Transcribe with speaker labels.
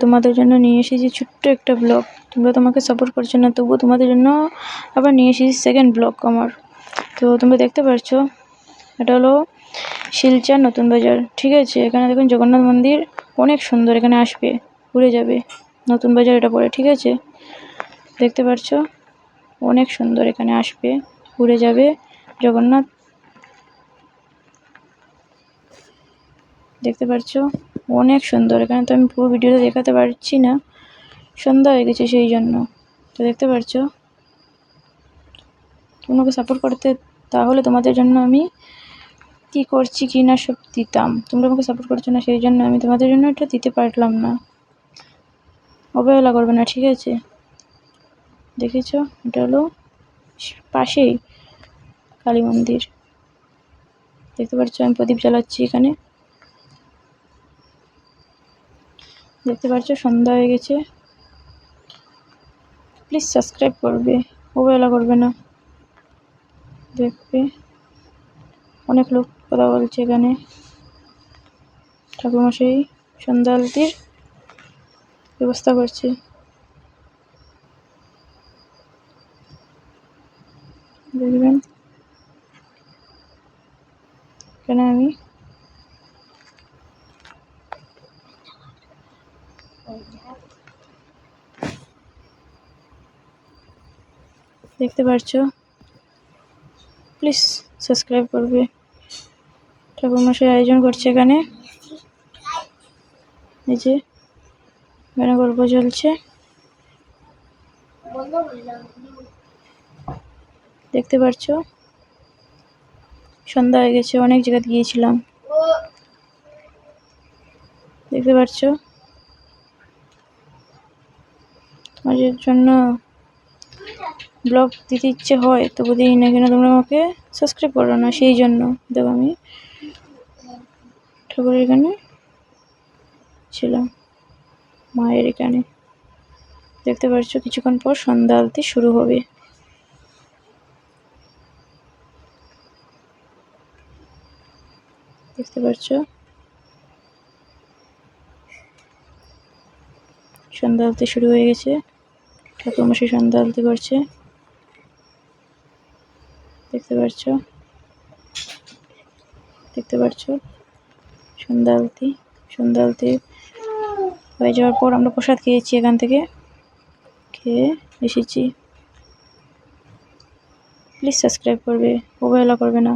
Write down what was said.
Speaker 1: তোমাদের জন্য নিয়ে এসেছি ছোট্ট একটা ব্লগ। তোমরা তোমাকে সাপোর্ট করছো না, তবুও তোমাদের জন্য আবার নিয়ে এসেছি সেকেন্ড ব্লগ আমার। তো তোমরা দেখতে পাচ্ছ এটা হলো শিলচর নতুন বাজার, ঠিক আছে। এখানে দেখুন জগন্নাথ মন্দির অনেক সুন্দর, এখানে আসবে ঘুরে যাবে। নতুন বাজার এটা পড়ে, ঠিক আছে। দেখতে পাচ্ছ অনেক সুন্দর, এখানে আসবে ঘুরে যাবে। জগন্নাথ দেখতে পাচ্ছ অনেক সুন্দর। এখানে তো আমি পুরো ভিডিওটা দেখাতে পারছি না, সন্ধ্যা হয়ে গেছে সেই জন্য। তো দেখতে পাচ্ছ তোমাকে সাপোর্ট করতে, তাহলে তোমাদের জন্য আমি কি করছি কি না সব দিতাম। তোমরা আমাকে সাপোর্ট করছো না, সেই জন্য আমি তোমাদের জন্য এটা দিতে পারলাম না। অবহেলা করবে না, ঠিক আছে। দেখেছো এটা হলো পাশেই কালী মন্দির। দেখতে পাচ্ছ আমি প্রদীপ জ্বালাচ্ছি এখানে। দেখতে পাচ্ছ সন্ধ্যা হয়ে গেছে। প্লিজ সাবস্ক্রাইব করবে, অবহেলা করবে না। দেখবে অনেক লোক কথা বলছে এখানে। ঠাকুরমশাই সন্ধ্যা আলতির ব্যবস্থা করছে। দেখবেন এখানে আমি দেখতে পাচ্ছ, প্লিজ সাবস্ক্রাইব করবে। ঠাকুরমশাই আয়োজন করছে এখানে, এই যে এখানে গল্প চলছে। দেখতে পাচ্ছ সন্ধ্যা হয়ে গেছে, অনেক জায়গায় গিয়েছিলাম। দেখতে পাচ্ছ তোমাদের জন্য ব্লগ দিতে ইচ্ছে হয় তবু দিই না, কেন তোমরা আমাকে সাবস্ক্রাইব করো না, সেই জন্য। দেখো আমি ঠাকুরের এখানে ছিলাম, মায়ের এখানে। দেখতে পাচ্ছ কিছুক্ষণ পর সন্ধ্যা আলতি শুরু হবে। দেখতে পাচ্ছ সন্ধ্যা আলতি শুরু হয়ে গেছে, ঠাকুরমশাই সন্ধ্যা আলতি করছে। দেখতে পাচ্ছ সন্ধ্যা আলতি হয়ে যাওয়ার পর আমরা প্রসাদ খেয়েছি, এখান থেকে খেয়ে এসেছি। প্লিজ সাবস্ক্রাইব করবে, অবহেলা করবে না।